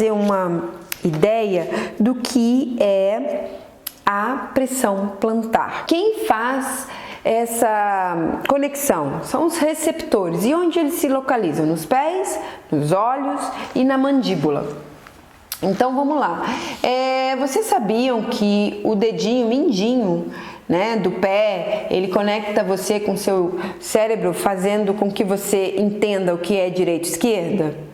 Uma ideia do que é a pressão plantar. Quem faz essa conexão são os receptores. E onde eles se localizam? Nos pés, nos olhos e na mandíbula. Então vamos lá. Vocês sabiam que o dedinho mindinho, né, do pé, ele conecta você com o seu cérebro, fazendo com que você entenda o que é direita e esquerda?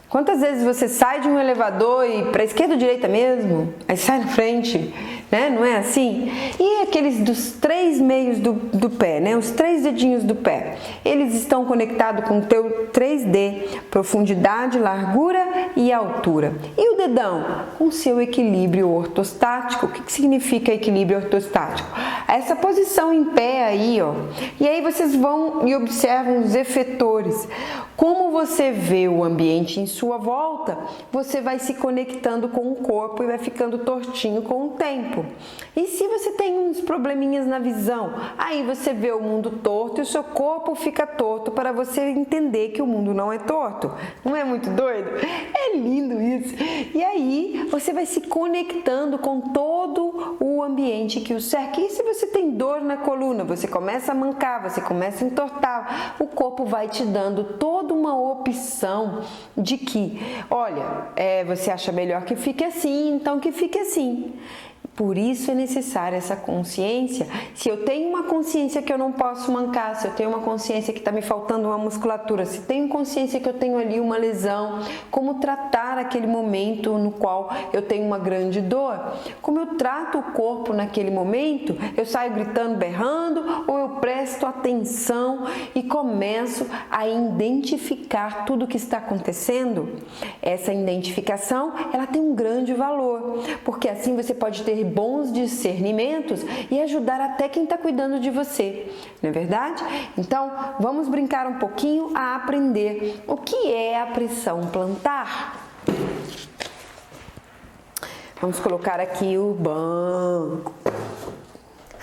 Quantas vezes você sai de um elevador e para esquerda ou direita mesmo? Aí sai na frente, né? Não é assim? E aqueles dos 3 meios do pé, né? Os 3 dedinhos do pé, eles estão conectados com o teu 3D, profundidade, largura e altura. E o dedão? Com o seu equilíbrio ortostático. O que significa equilíbrio ortostático? Essa posição em pé aí, ó. E aí vocês vão e observam os efetores. Como você vê o ambiente em sua volta, você vai se conectando com o corpo e vai ficando tortinho com o tempo. E se você tem uns probleminhas na visão, aí você vê o mundo torto e o seu corpo fica torto para você entender que o mundo não é torto. Não é muito doido? É lindo isso. E aí você vai se conectando com todo o ambiente que o cerca. E se você tem dor na coluna, você começa a mancar, você começa a entortar, o corpo vai te dando toda uma opção de que, olha, você acha melhor que fique assim, então que fique assim. Por isso é necessária essa consciência. Se eu tenho uma consciência que eu não posso mancar, se eu tenho uma consciência que está me faltando uma musculatura, se tenho consciência que eu tenho ali uma lesão, como tratar aquele momento no qual eu tenho uma grande dor? Como eu trato o corpo naquele momento? Eu saio gritando, berrando, ou eu presto atenção e começo a identificar tudo o que está acontecendo? Essa identificação, ela tem um grande valor, porque assim você pode ter bons discernimentos e ajudar até quem está cuidando de você, não é verdade? Então, vamos brincar um pouquinho a aprender o que é a pressão plantar. Vamos colocar aqui o banco.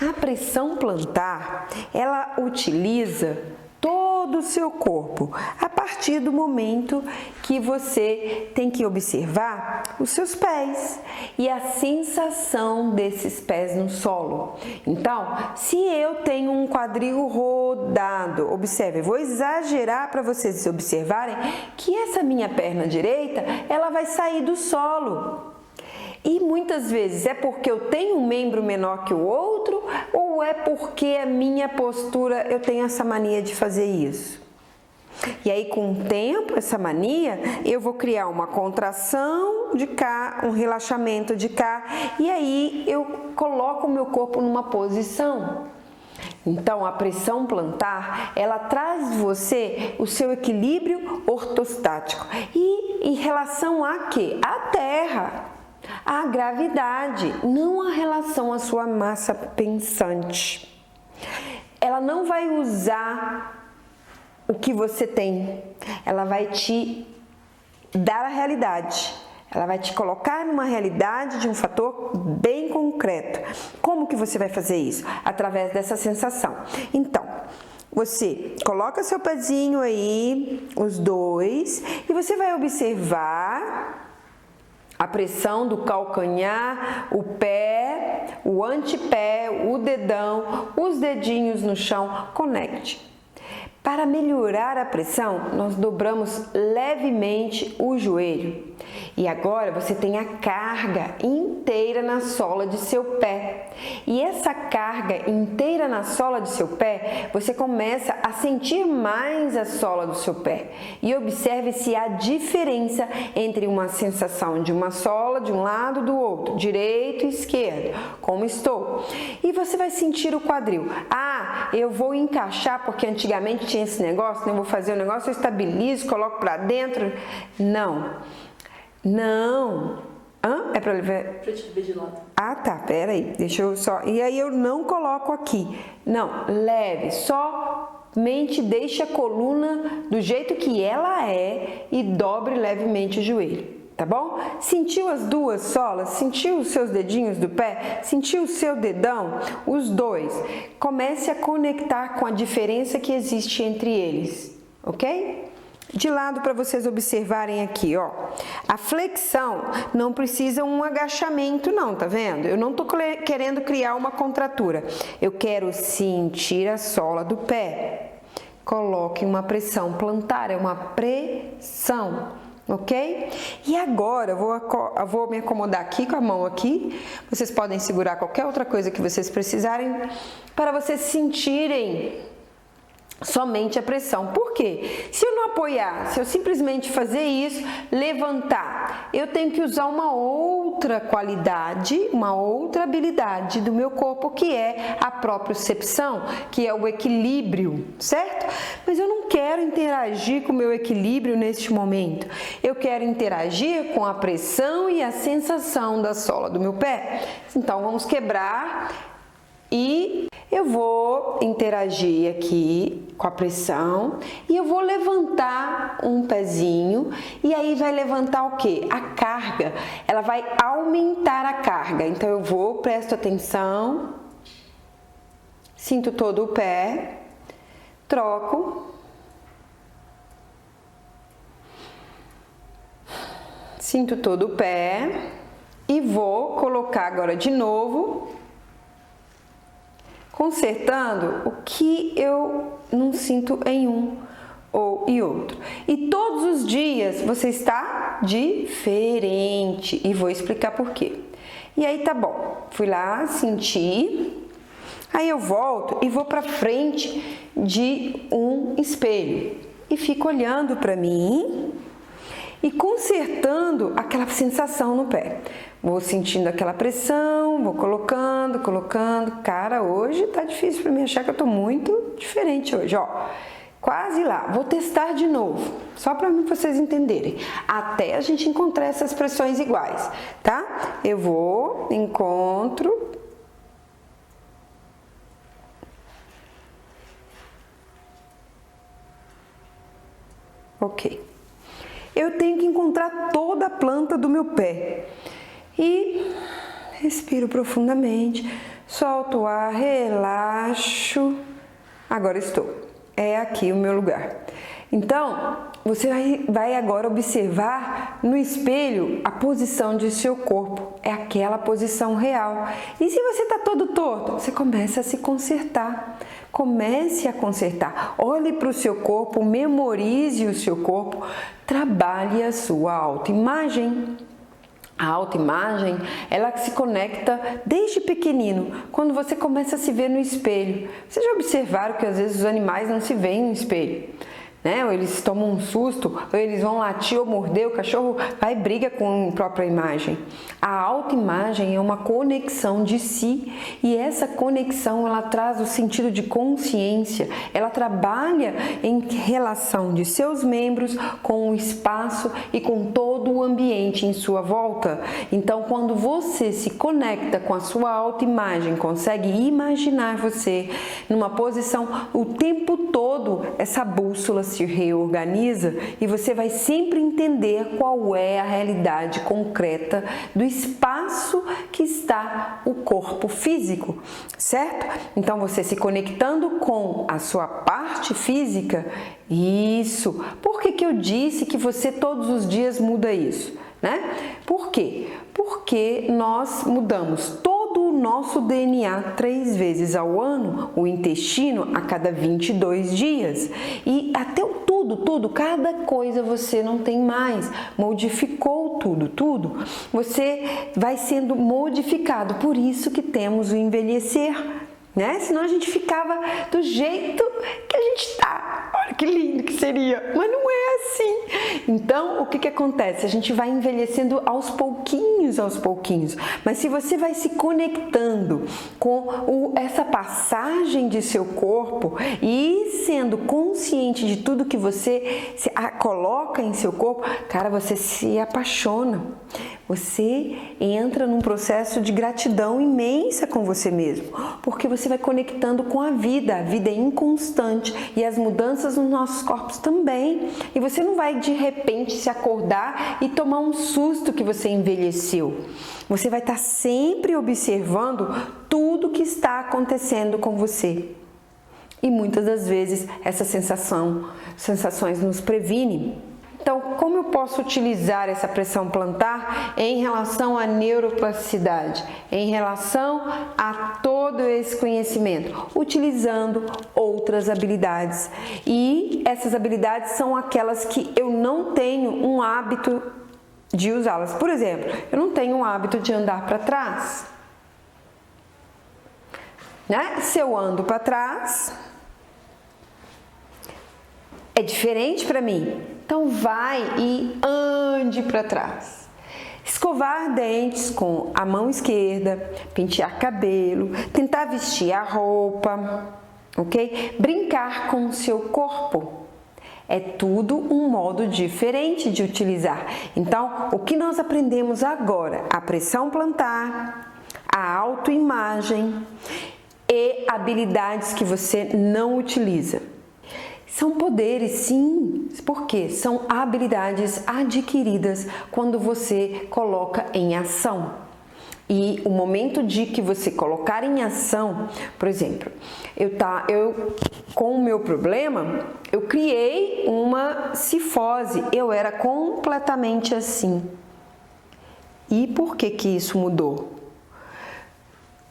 A pressão plantar, ela utiliza todo o seu corpo, a partir do momento que você tem que observar os seus pés e a sensação desses pés no solo. Então, se eu tenho um quadril rodado, observe, eu vou exagerar para vocês observarem que essa minha perna direita, ela vai sair do solo. E muitas vezes é porque eu tenho um membro menor que o outro ou é porque a minha postura, eu tenho essa mania de fazer isso? E aí com o tempo, essa mania, eu vou criar uma contração de cá, um relaxamento de cá e aí eu coloco o meu corpo numa posição. Então, a pressão plantar, ela traz você o seu equilíbrio ortostático. E em relação a quê? A terra. A gravidade, não a relação à sua massa pensante. Ela não vai usar o que você tem, ela vai te dar a realidade. Ela vai te colocar numa realidade de um fator bem concreto. Como que você vai fazer isso? Através dessa sensação. Então, você coloca seu pezinho aí, os dois, e você vai observar a pressão do calcanhar, o pé, o antepé, o dedão, os dedinhos no chão, conecte. Para melhorar a pressão, nós dobramos levemente o joelho. E agora você tem a carga inteira na sola de seu pé. E essa carga inteira na sola de seu pé, você começa a sentir mais a sola do seu pé. E observe se há diferença entre uma sensação de uma sola de um lado do outro, direito e esquerdo, como estou. E você vai sentir o quadril. Ah, eu vou encaixar porque antigamente tinha esse negócio, eu vou fazer o negócio, eu estabilizo, coloco para dentro. Não. Não. É para levar? Pra te ver de lado. Ah, tá, peraí, deixa eu só... E aí eu não coloco aqui. Não, leve, somente deixe a coluna do jeito que ela é e dobre levemente o joelho. Tá bom? Sentiu as duas solas? Sentiu os seus dedinhos do pé? Sentiu o seu dedão? Os dois. Comece a conectar com a diferença que existe entre eles, ok? de lado para vocês observarem aqui, ó. A flexão não precisa um agachamento não, tá vendo? Eu não tô querendo criar uma contratura. Eu quero sentir a sola do pé. Coloque uma pressão plantar, é uma pressão, ok? E agora eu vou me acomodar aqui com a mão aqui. Vocês podem segurar qualquer outra coisa que vocês precisarem para vocês sentirem somente a pressão. Por quê? Se eu não apoiar, se eu simplesmente fazer isso, levantar, eu tenho que usar uma outra qualidade, uma outra habilidade do meu corpo, que é a propriocepção, que é o equilíbrio, certo? Mas eu não quero interagir com o meu equilíbrio neste momento. Eu quero interagir com a pressão e a sensação da sola do meu pé. Então, vamos quebrar e eu vou interagir aqui com a pressão e eu vou levantar um pezinho e aí vai levantar o quê? A carga, ela vai aumentar a carga. Então eu vou, presto atenção, sinto todo o pé, troco, sinto todo o pé e vou colocar agora de novo, consertando o que eu não sinto em um ou em outro. E todos os dias você está diferente e vou explicar por quê. E aí tá bom, fui lá, senti, aí eu volto e vou para frente de um espelho e fico olhando para mim e consertando aquela sensação no pé. Vou sentindo aquela pressão, vou colocando. Cara, hoje tá difícil para mim achar que eu tô muito diferente hoje, ó. Quase lá. Vou testar de novo, só para vocês entenderem. Até a gente encontrar essas pressões iguais, tá? Eu vou, encontro. Ok. Eu tenho que encontrar toda a planta do meu pé. E respiro profundamente, solto o ar, relaxo. Agora estou. É aqui o meu lugar. Então, você vai agora observar no espelho a posição de seu corpo. É aquela posição real. E se você está todo torto, você começa a se consertar. Comece a consertar. Olhe para o seu corpo, memorize o seu corpo, trabalhe a sua autoimagem. A autoimagem, ela se conecta desde pequenino, quando você começa a se ver no espelho. Vocês já observaram que às vezes os animais não se veem no espelho, né? Ou eles tomam um susto, ou eles vão latir ou morder, o cachorro vai e briga com a própria imagem. A autoimagem é uma conexão de si, e essa conexão ela traz o sentido de consciência, ela trabalha em relação de seus membros com o espaço e com todo o ambiente em sua volta. Então, quando você se conecta com a sua autoimagem, consegue imaginar você numa posição o tempo todo, essa bússola se reorganiza e você vai sempre entender qual é a realidade concreta do espaço que está o corpo físico, certo? Então, você se conectando com a sua parte física, isso. Por que eu disse que você todos os dias muda isso, né? Por quê? Porque nós mudamos todo o nosso DNA 3 vezes ao ano, o intestino a cada 22 dias. E até tudo, cada coisa você não tem mais, modificou tudo. Você vai sendo modificado, por isso que temos o envelhecer, né? Senão a gente ficava do jeito que a gente tá. Olha que lindo que seria, mas não é assim. Então, o que acontece? A gente vai envelhecendo aos pouquinhos. Mas se você vai se conectando com essa passagem de seu corpo e sendo consciente de tudo que você coloca em seu corpo, cara, você se apaixona. Você entra num processo de gratidão imensa com você mesmo, porque você vai conectando com a vida é inconstante e as mudanças nos nossos corpos também. E você não vai de repente se acordar e tomar um susto que você envelheceu. Você vai estar sempre observando tudo que está acontecendo com você. e muitas das vezes essas sensações nos previnem. Então, como eu posso utilizar essa pressão plantar em relação à neuroplasticidade, em relação a todo esse conhecimento? Utilizando outras habilidades. E essas habilidades são aquelas que eu não tenho um hábito de usá-las. Por exemplo, eu não tenho um hábito de andar para trás. Né? Se eu ando para trás, é diferente para mim. Então vai e ande para trás. Escovar dentes com a mão esquerda, pentear cabelo, tentar vestir a roupa, ok? Brincar com o seu corpo. É tudo um modo diferente de utilizar. Então, o que nós aprendemos agora? A pressão plantar, a autoimagem e habilidades que você não utiliza. São poderes, sim, porque são habilidades adquiridas quando você coloca em ação. E o momento de que você colocar em ação, por exemplo, eu com o meu problema, eu criei uma cifose, eu era completamente assim. E por que que isso mudou?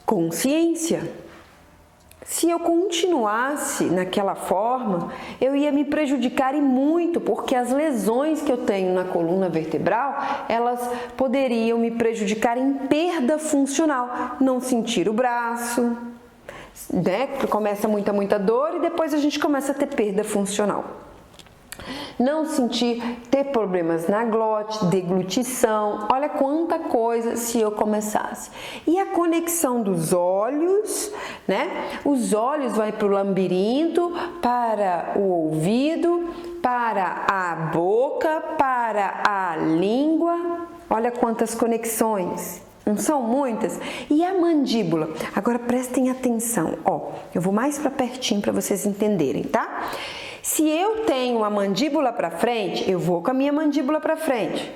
Consciência. Se eu continuasse naquela forma, eu ia me prejudicar e muito, porque as lesões que eu tenho na coluna vertebral, elas poderiam me prejudicar em perda funcional. Não sentir o braço, né? Começa muita dor e depois a gente começa a ter perda funcional. Não ter problemas na glote, deglutição, olha quanta coisa se eu começasse. E a conexão dos olhos, né? Os olhos vai para o labirinto, para o ouvido, para a boca, para a língua, olha quantas conexões. Não são muitas? E a mandíbula? Agora prestem atenção, ó, eu vou mais para pertinho para vocês entenderem, tá? Se eu tenho a mandíbula para frente, eu vou com a minha mandíbula para frente.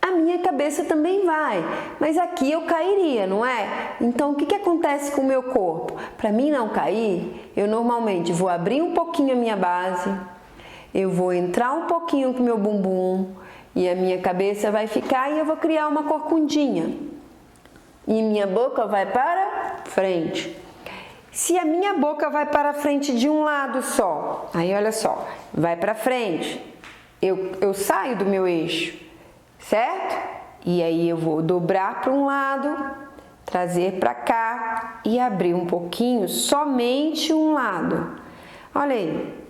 A minha cabeça também vai, mas aqui eu cairia, não é? Então, o que acontece com o meu corpo? Para mim não cair, eu normalmente vou abrir um pouquinho a minha base, eu vou entrar um pouquinho com o meu bumbum e a minha cabeça vai ficar e eu vou criar uma corcundinha. E minha boca vai para frente. Se a minha boca vai para frente de um lado só, aí olha só, vai para frente, eu saio do meu eixo, certo? E aí eu vou dobrar para um lado, trazer para cá e abrir um pouquinho, somente um lado. Olha aí.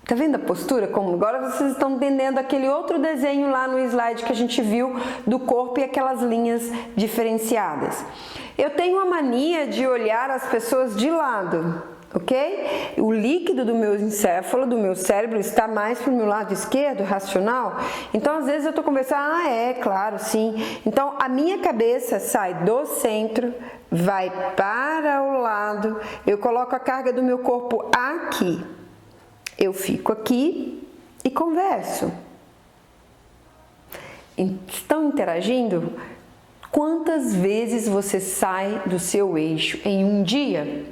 Tá vendo a postura? Como agora vocês estão entendendo aquele outro desenho lá no slide que a gente viu do corpo e aquelas linhas diferenciadas. Eu tenho a mania de olhar as pessoas de lado, ok? O líquido do meu encéfalo, do meu cérebro, está mais para o meu lado esquerdo, racional. Então, às vezes eu estou conversando, claro, sim. Então, a minha cabeça sai do centro, vai para o lado, eu coloco a carga do meu corpo aqui. Eu fico aqui e converso. Estão interagindo? Quantas vezes você sai do seu eixo em um dia?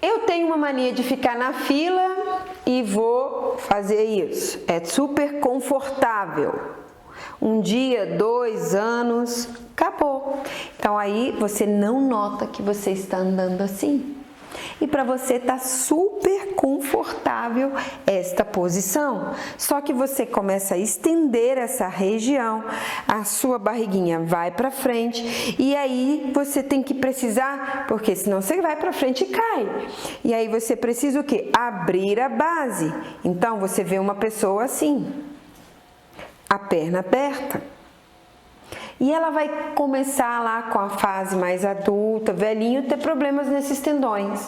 Eu tenho uma mania de ficar na fila e vou fazer isso. É super confortável. Um dia, 2 anos, acabou. Então aí você não nota que você está andando assim. E para você tá super confortável esta posição. Só que você começa a estender essa região, a sua barriguinha vai para frente e aí você tem que precisar, porque senão você vai para frente e cai. E aí você precisa o quê? Abrir a base. Então você vê uma pessoa assim, a perna aberta. E ela vai começar lá com a fase mais adulta, velhinho, ter problemas nesses tendões.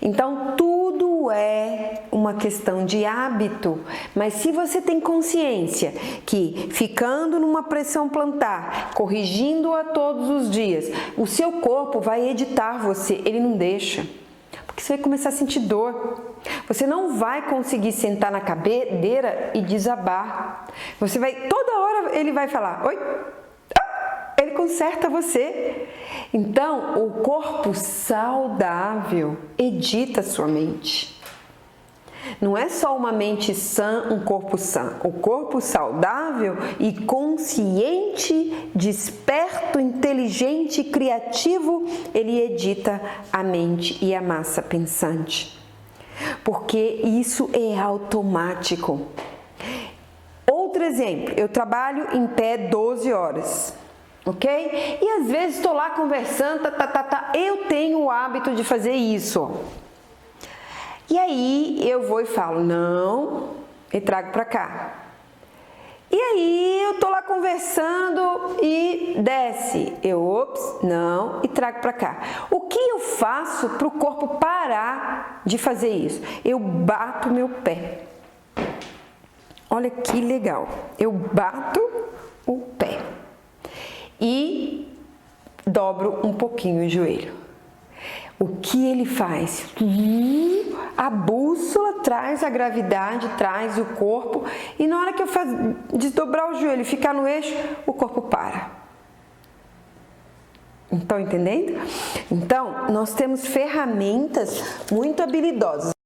Então, tudo é uma questão de hábito, mas se você tem consciência que ficando numa pressão plantar, corrigindo-a todos os dias, o seu corpo vai editar você, ele não deixa. Porque você vai começar a sentir dor. Você não vai conseguir sentar na cadeira e desabar. Você vai, toda hora ele vai falar, oi? conserta você. Então, o corpo saudável edita a sua mente. Não é só uma mente sã, um corpo sã. O corpo saudável e consciente, desperto, inteligente, criativo, ele edita a mente e a massa pensante. Porque isso é automático. Outro exemplo, eu trabalho em pé 12 horas, ok? E às vezes estou lá conversando, eu tenho o hábito de fazer isso, ó. E aí eu vou e falo, não, e trago para cá. E aí eu tô lá conversando e desce. Ops, não, e trago para cá. O que eu faço para o corpo parar de fazer isso? Eu bato meu pé. Olha que legal. Eu bato o pé e dobro um pouquinho o joelho. O que ele faz? A bússola traz a gravidade, traz o corpo, e na hora que eu desdobrar o joelho e ficar no eixo, o corpo para. Estão entendendo? Então, nós temos ferramentas muito habilidosas.